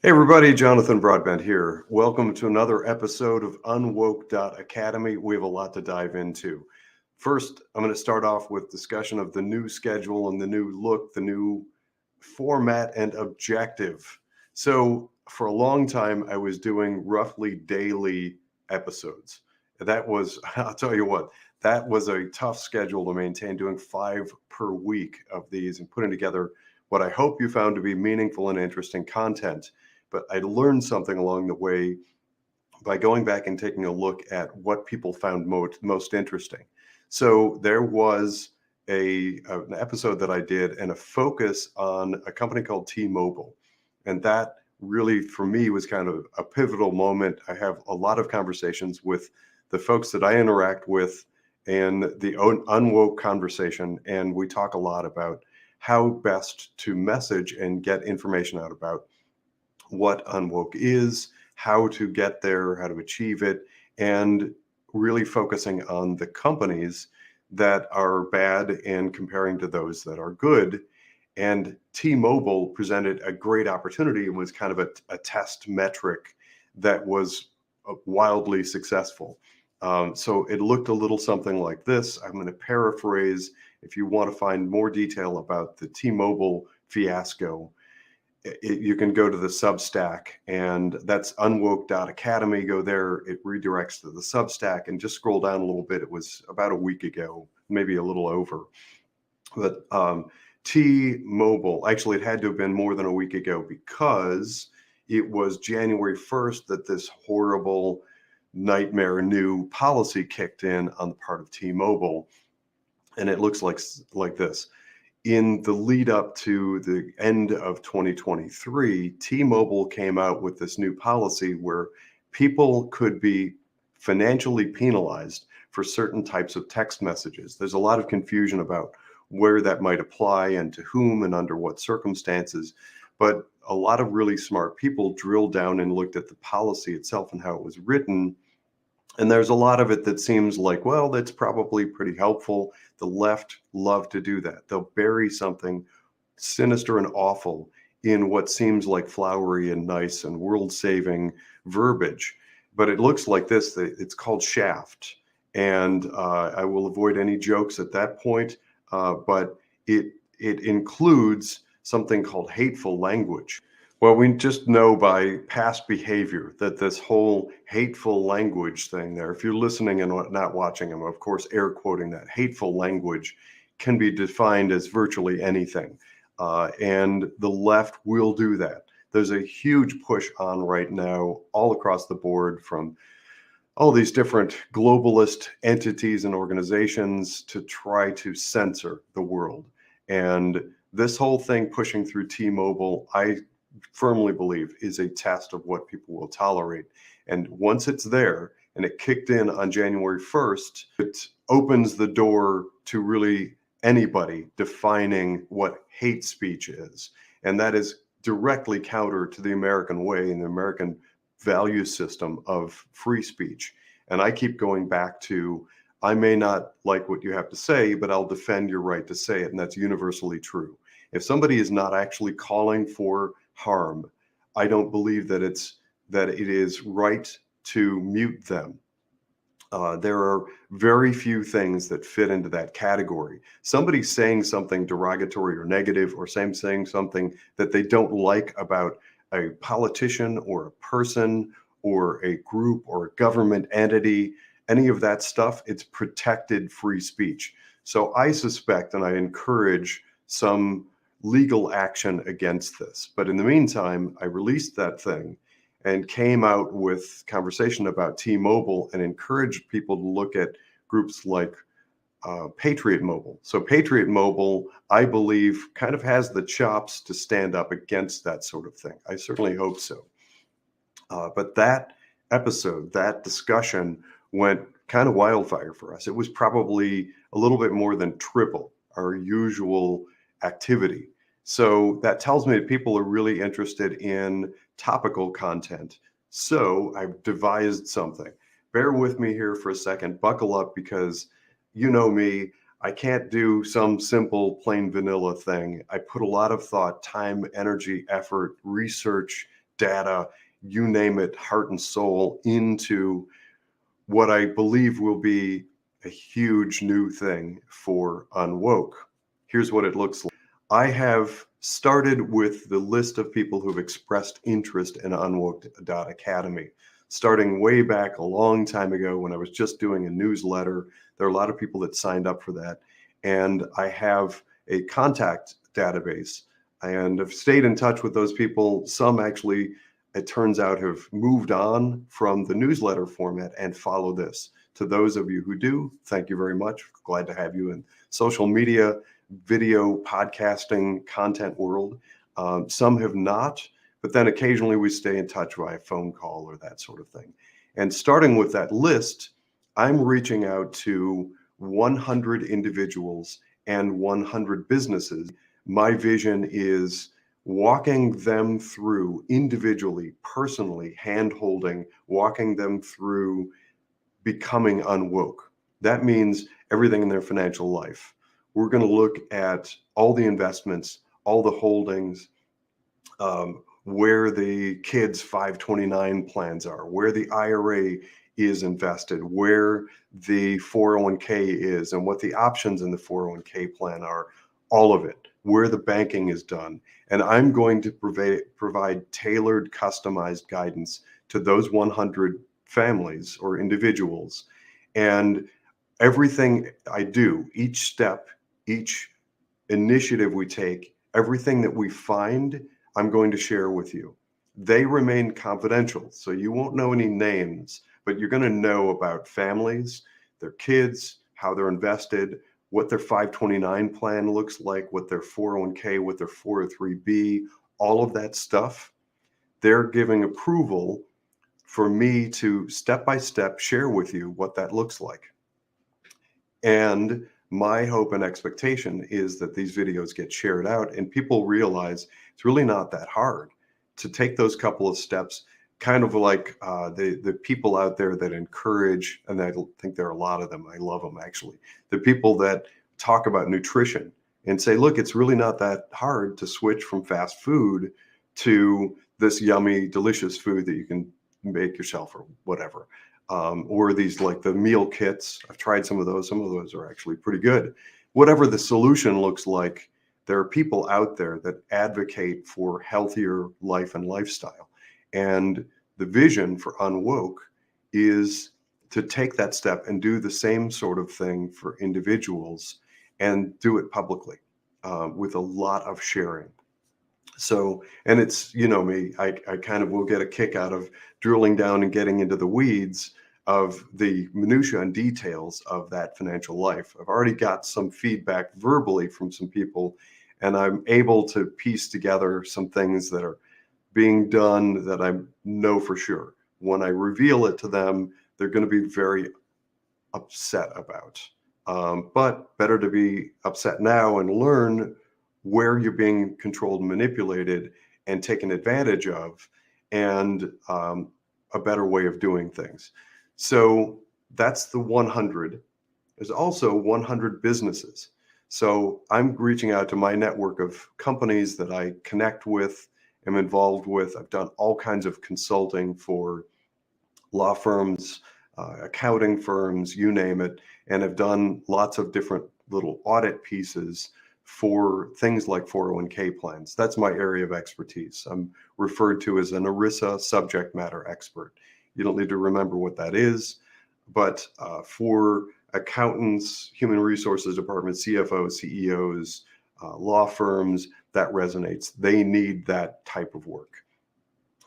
Hey everybody, Jonathan Broadbent here. Welcome to another episode of UnWoke Academy. We have a lot to dive into. First, I'm going to start off with discussion of the new schedule and the new look, the new format and objective. So for a long time, I was doing roughly daily episodes. That was, I'll tell you what, that was a tough schedule to maintain, doing 5 per week of these and putting together what I hope you found to be meaningful and interesting content. But I learned something along the way by going back and taking a look at what people found most interesting. So there was an episode that I did and a focus on a company called T-Mobile. And that really, for me, was kind of a pivotal moment. I have a lot of conversations with the folks that I interact with and the UnWoke conversation. And we talk a lot about how best to message and get information out about what UnWoke is, how to get there, how to achieve it, and really focusing on the companies that are bad and comparing to those that are good. And T-Mobile presented a great opportunity and was kind of a test metric that was wildly successful. So it looked a little something like this. I'm going to paraphrase. If you want to find more detail about the T-Mobile fiasco, you can go to the Substack, and that's unwoke.academy. Go there, it redirects to the Substack, and just scroll down a little bit. It was about a week ago, maybe a little over. But T-Mobile, actually, it had to have been more than a week ago because it was January 1st that this horrible nightmare new policy kicked in on the part of T-Mobile. And it looks like this. In the lead up to the end of 2023, T-Mobile came out with this new policy where people could be financially penalized for certain types of text messages. There's a lot of confusion about where that might apply and to whom and under what circumstances. But a lot of really smart people drilled down and looked at the policy itself and how it was written. And there's a lot of it that seems like, well, that's probably pretty helpful. The left love to do that. They'll bury something sinister and awful in what seems like flowery and nice and world-saving verbiage. But it looks like this. It's called Shaft. And I will avoid any jokes at that point. But it includes something called hateful language. Well, we just know by past behavior that this whole hateful language thing there, if you're listening and not watching, I'm of course air quoting that, hateful language can be defined as virtually anything. And the left will do that. There's a huge push on right now all across the board from all these different globalist entities and organizations to try to censor the world. And this whole thing pushing through T-Mobile, I firmly believe is a test of what people will tolerate. And once it's there and it kicked in on January 1st, it opens the door to really anybody defining what hate speech is. And that is directly counter to the American way and the American value system of free speech. And I keep going back to, I may not like what you have to say, but I'll defend your right to say it. And that's universally true. If somebody is not actually calling for harm, I don't believe that it is right to mute them. There are very few things that fit into that category. Somebody saying something derogatory or negative, or saying something that they don't like about a politician or a person or a group or a government entity, any of that stuff, it's protected free speech. So I suspect and I encourage some legal action against this. But in the meantime, I released that thing and came out with conversation about T-Mobile and encouraged people to look at groups like Patriot Mobile. So Patriot Mobile, I believe, kind of has the chops to stand up against that sort of thing. I certainly hope so. But that episode, that discussion went kind of wildfire for us. It was probably a little bit more than triple our usual activity. So that tells me that people are really interested in topical content. So I've devised something. Bear with me here for a second, buckle up, because you know me, I can't do some simple plain vanilla thing. I put a lot of thought, time, energy, effort, research, data, you name it, heart and soul, into what I believe will be a huge new thing for UnWoke. Here's what it looks like. I have started with the list of people who've expressed interest in UnWoke.academy, starting way back a long time ago when I was just doing a newsletter. There are a lot of people that signed up for that. And I have a contact database and I've stayed in touch with those people. Some actually, it turns out, have moved on from the newsletter format and follow this. To those of you who do, thank you very much. Glad to have you in social media, video, podcasting, content world. Some have not, but then occasionally we stay in touch via phone call or that sort of thing. And starting with that list, I'm reaching out to 100 individuals and 100 businesses. My vision is walking them through individually, personally, hand-holding, walking them through becoming UnWoke. That means everything in their financial life. We're going to look at all the investments, all the holdings, where the kids' 529 plans are, where the IRA is invested, where the 401k is, and what the options in the 401k plan are, all of it, where the banking is done. And I'm going to provide tailored, customized guidance to those 100 families or individuals. And everything I do, each step, each initiative we take, everything that we find, I'm going to share with you. They remain confidential, so you won't know any names, but you're going to know about families, their kids, how they're invested, what their 529 plan looks like, what their 401k, what their 403b, all of that stuff. They're giving approval for me to step-by-step share with you what that looks like. And my hope and expectation is that these videos get shared out and people realize it's really not that hard to take those couple of steps, kind of like the people out there that encourage, and I think there are a lot of them, I love them actually, the people that talk about nutrition and say, look, it's really not that hard to switch from fast food to this yummy, delicious food that you can make yourself or whatever. Or these, like the meal kits. I've tried some of those. Some of those are actually pretty good. Whatever the solution looks like, there are people out there that advocate for healthier life and lifestyle. And the vision for UnWoke is to take that step and do the same sort of thing for individuals and do it publicly with a lot of sharing. So, and it's, you know me, I kind of will get a kick out of drilling down and getting into the weeds of the minutia and details of that financial life. I've already got some feedback verbally from some people, and I'm able to piece together some things that are being done that I know for sure. When I reveal it to them, they're going to be very upset about. But better to be upset now and learn where you're being controlled and manipulated and taken advantage of, and a better way of doing things. So that's the 100. There's also 100 businesses. So I'm reaching out to my network of companies that I connect with, am involved with. I've done all kinds of consulting for law firms, accounting firms, you name it, and have done lots of different little audit pieces for things like 401k plans. That's my area of expertise. I'm referred to as an ERISA subject matter expert. You don't need to remember what that is, but for accountants, human resources departments, CFOs, CEOs, law firms, that resonates. They need that type of work.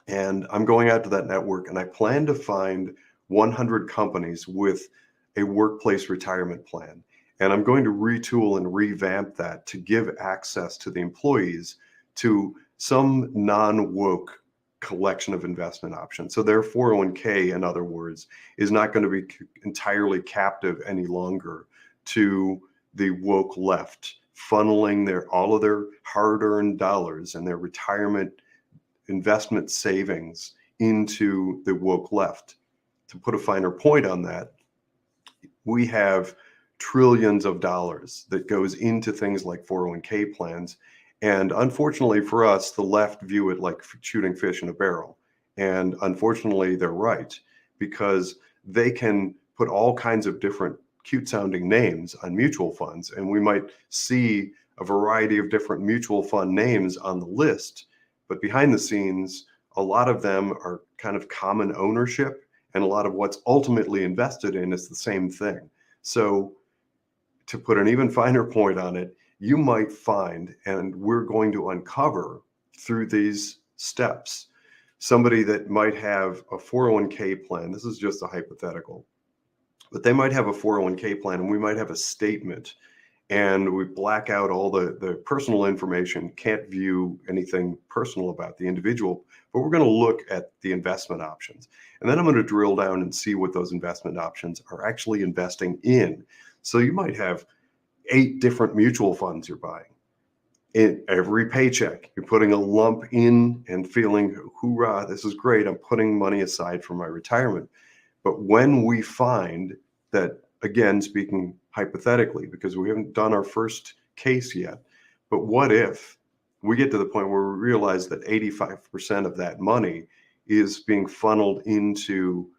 And I'm going out to that network, and I plan to find 100 companies with a workplace retirement plan. And I'm going to retool and revamp that to give access to the employees to some non-woke collection of investment options. So their 401k, in other words, is not going to be entirely captive any longer to the woke left, funneling all of their hard-earned dollars and their retirement investment savings into the woke left. To put a finer point on that, we have trillions of dollars that goes into things like 401k plans, And unfortunately for us, the left view it like shooting fish in a barrel. And unfortunately, they're right, because they can put all kinds of different cute sounding names on mutual funds. And we might see a variety of different mutual fund names on the list, but behind the scenes, a lot of them are kind of common ownership, and a lot of what's ultimately invested in is the same thing. So to put an even finer point on it, you might find, and we're going to uncover through these steps, somebody that might have a 401k plan. This is just a hypothetical, but they might have a 401k plan, and we might have a statement, and we black out all the personal information, can't view anything personal about the individual, but we're going to look at the investment options. And then I'm going to drill down and see what those investment options are actually investing in. So you might have 8 different mutual funds you're buying. In every paycheck, you're putting a lump in and feeling, hoorah, this is great. I'm putting money aside for my retirement. But when we find that, again, speaking hypothetically, because we haven't done our first case yet, but what if we get to the point where we realize that 85% of that money is being funneled into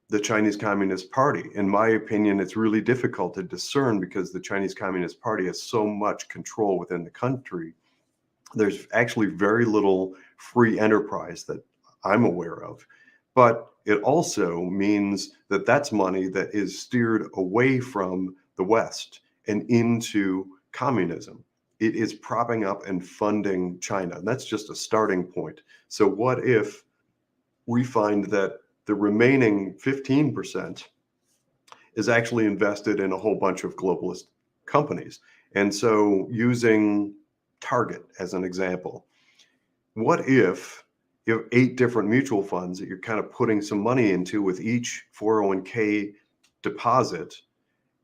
the Chinese Communist Party? In my opinion, it's really difficult to discern because the Chinese Communist Party has so much control within the country. There's actually very little free enterprise that I'm aware of. But it also means that that's money that is steered away from the West and into communism. It is propping up and funding China. And that's just a starting point. So what if we find that the remaining 15% is actually invested in a whole bunch of globalist companies? And so using Target as an example, what if you have 8 different mutual funds that you're kind of putting some money into with each 401k deposit,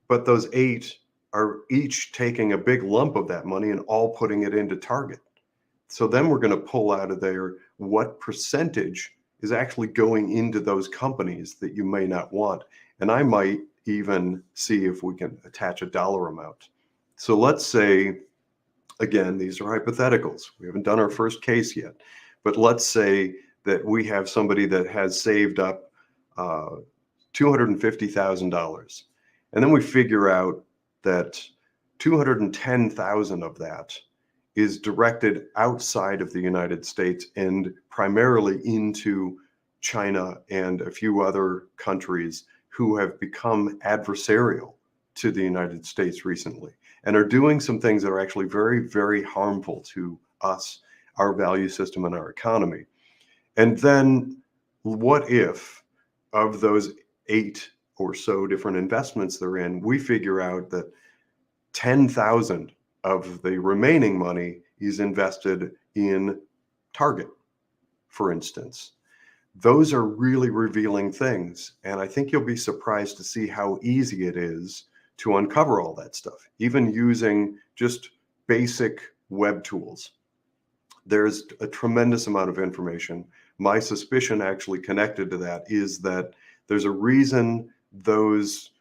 but those 8 are each taking a big lump of that money and all putting it into Target? So then we're going to pull out of there what percentage is actually going into those companies that you may not want. And I might even see if we can attach a dollar amount. So let's say, again, these are hypotheticals. We haven't done our first case yet, but let's say that we have somebody that has saved up $250,000. And then we figure out that 210,000 of that is directed outside of the United States and primarily into China and a few other countries who have become adversarial to the United States recently and are doing some things that are actually very, very harmful to us, our value system, and our economy. And then what if, of those 8 or so different investments they're in, we figure out that 10,000 of the remaining money is invested in Target, for instance? Those are really revealing things. And I think you'll be surprised to see how easy it is to uncover all that stuff, even using just basic web tools. There's a tremendous amount of information. My suspicion actually connected to that is that there's a reason those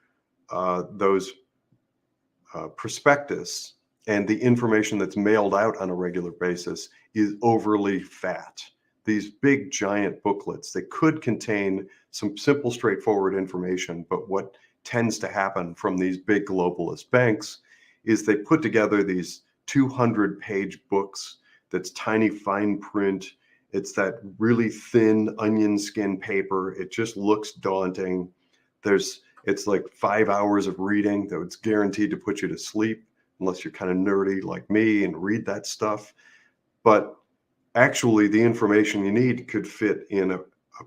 prospectus and the information that's mailed out on a regular basis is overly fat. These big giant booklets, they could contain some simple, straightforward information, but what tends to happen from these big globalist banks is they put together these 200-page books that's tiny fine print. It's that really thin onion skin paper. It just looks daunting. It's like 5 hours of reading that it's guaranteed to put you to sleep, unless you're kind of nerdy like me and read that stuff. But actually, the information you need could fit in a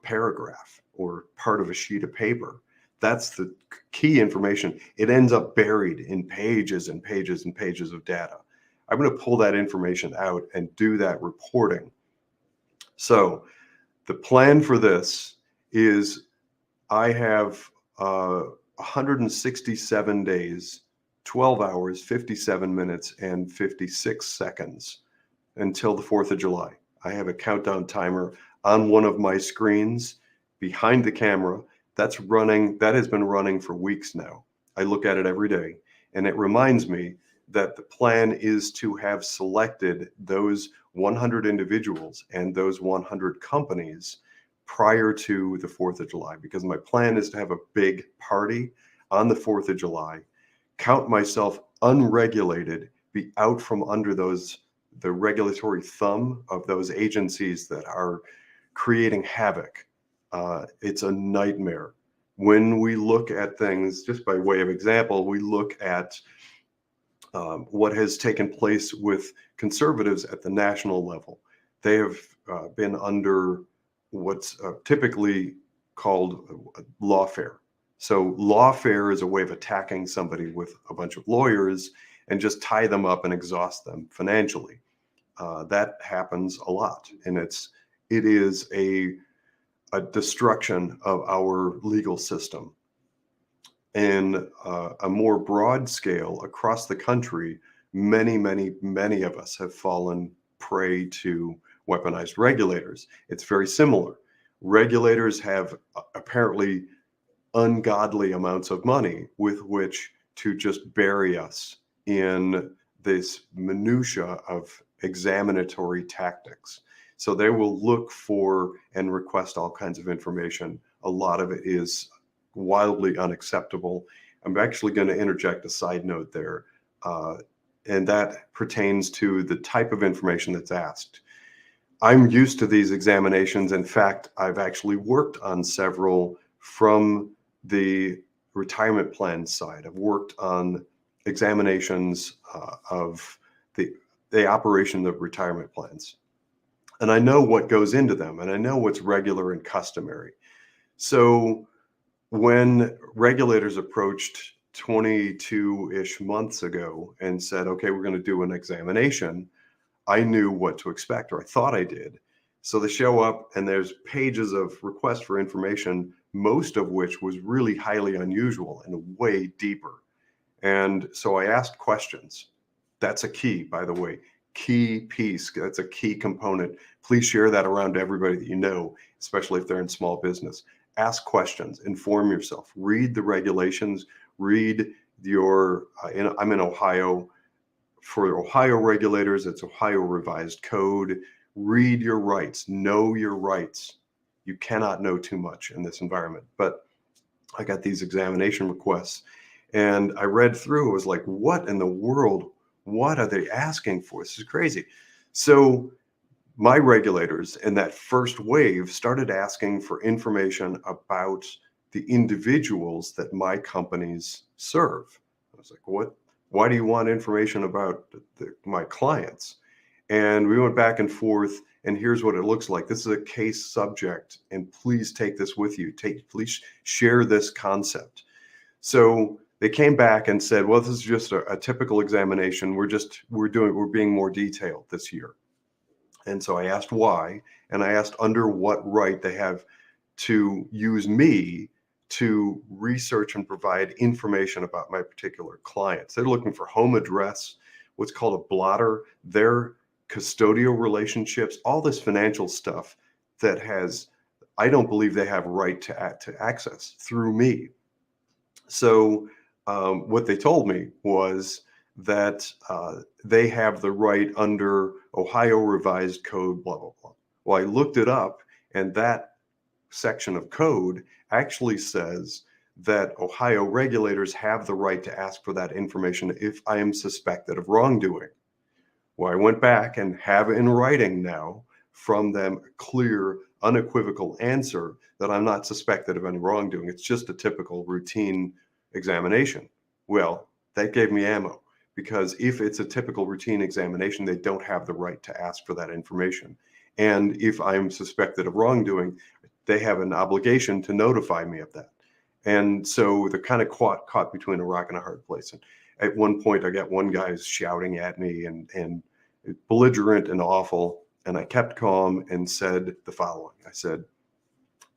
paragraph or part of a sheet of paper. That's the key information. It ends up buried in pages and pages and pages of data. I'm going to pull that information out and do that reporting. So the plan for this is I have 167 days, 12 hours, 57 minutes, and 56 seconds until the 4th of July. I have a countdown timer on one of my screens behind the camera. That has been running for weeks now. I look at it every day, and it reminds me that the plan is to have selected those 100 individuals and those 100 companies prior to the 4th of July, because my plan is to have a big party on the 4th of July, count myself unregulated, be out from under the regulatory thumb of those agencies that are creating havoc. It's a nightmare. When we look at things, just by way of example, we look at what has taken place with conservatives at the national level. They have been under what's typically called lawfare. So lawfare is a way of attacking somebody with a bunch of lawyers and just tie them up and exhaust them financially. That happens a lot, and it is a destruction of our legal system. In a more broad scale across the country, many of us have fallen prey to weaponized regulators. It's very similar. Regulators have apparently ungodly amounts of money with which to just bury us in this minutia of examinatory tactics. So they will look for and request all kinds of information. A lot of it is wildly unacceptable. I'm actually going to interject a side note there, and that pertains to the type of information that's asked. I'm used to these examinations. In fact, I've actually worked on several from the retirement plan side. I've worked on examinations of the operation of retirement plans. And I know what goes into them, and I know what's regular and customary. So when regulators approached 22-ish months ago and said, okay, we're going to do an examination, I knew what to expect, or I thought I did. So they show up and there's pages of requests for information, most of which was really highly unusual and way deeper. And so I asked questions. That's a key, by the way, key piece. That's a key component. Please share that around to everybody that you know, especially if they're in small business. Ask questions, inform yourself, read the regulations, read I'm in Ohio. For Ohio regulators, it's Ohio Revised Code. Read your rights, know your rights. You cannot know too much in this environment. But I got these examination requests and I read through, it was like, what in the world? What are they asking for? This is crazy. So my regulators in that first wave started asking for information about the individuals that my companies serve. I was like, what? Why do you want information about my clients? And we went back and forth, and here's what it looks like. This is a case subject, and please take this with you. Please share this concept. So they came back and said, well, this is just a typical examination. We're being more detailed this year. And so I asked why, and I asked under what right they have to use me to research and provide information about my particular clients. They're looking for home address, what's called a blotter, their custodial relationships, all this financial stuff that I don't believe they have right to access through me. So what they told me was that they have the right under Ohio Revised Code, blah, blah, blah. Well, I looked it up, and that section of code actually says that Ohio regulators have the right to ask for that information if I am suspected of wrongdoing. Well, I went back and have in writing now from them a clear, unequivocal answer that I'm not suspected of any wrongdoing. It's just a typical routine examination. Well, that gave me ammo, because if it's a typical routine examination, they don't have the right to ask for that information. And if I'm suspected of wrongdoing, they have an obligation to notify me of that. And so they're kind of caught between a rock and a hard place. And at one point, I got one guy shouting at me and belligerent and awful. And I kept calm and said the following. I said,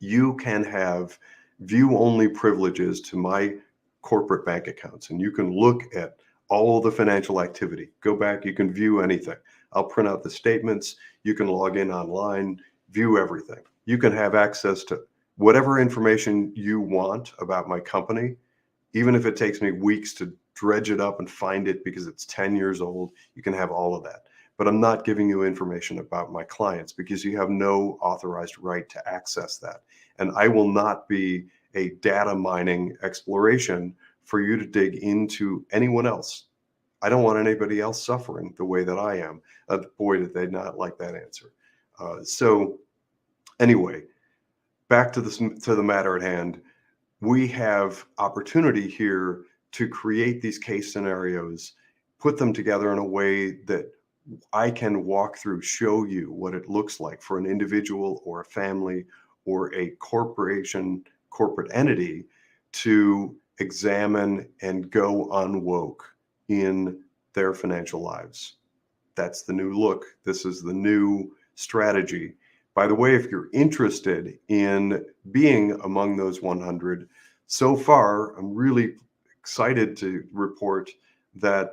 you can have view-only privileges to my corporate bank accounts, and you can look at all the financial activity. Go back, you can view anything. I'll print out the statements. You can log in online, view everything. You can have access to whatever information you want about my company. Even if it takes me weeks to dredge it up and find it because it's 10 years old, you can have all of that. But I'm not giving you information about my clients because you have no authorized right to access that. And I will not be a data mining exploration for you to dig into anyone else. I don't want anybody else suffering the way that I am. Boy, did they not like that answer. So anyway, back to the matter at hand. We have opportunity here to create these case scenarios, put them together in a way that I can walk through, show you what it looks like for an individual or a family or a corporation, corporate entity to examine and go unwoke in their financial lives. That's the new look. This is the new strategy. By the way, if you're interested in being among those 100, so far, I'm really excited to report that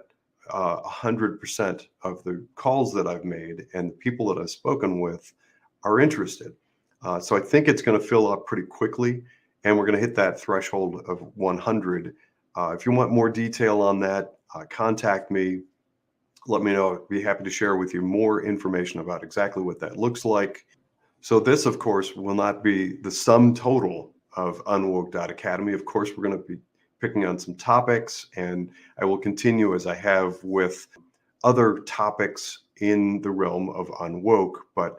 100% of the calls that I've made and the people that I've spoken with are interested. So I think it's going to fill up pretty quickly, and we're going to hit that threshold of 100. If you want more detail on that, contact me. Let me know. I'd be happy to share with you more information about exactly what that looks like. So this, of course, will not be the sum total of UnWoke.Academy. Of course, we're going to be picking on some topics, and I will continue as I have with other topics in the realm of UnWoke, but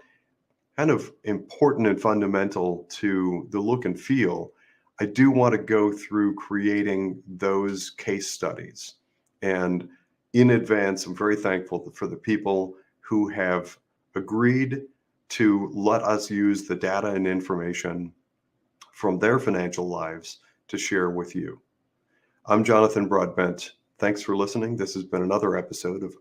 kind of important and fundamental to the look and feel. I do want to go through creating those case studies. And in advance, I'm very thankful for the people who have agreed to let us use the data and information from their financial lives to share with you. I'm Jonathan Broadbent. Thanks for listening. This has been another episode of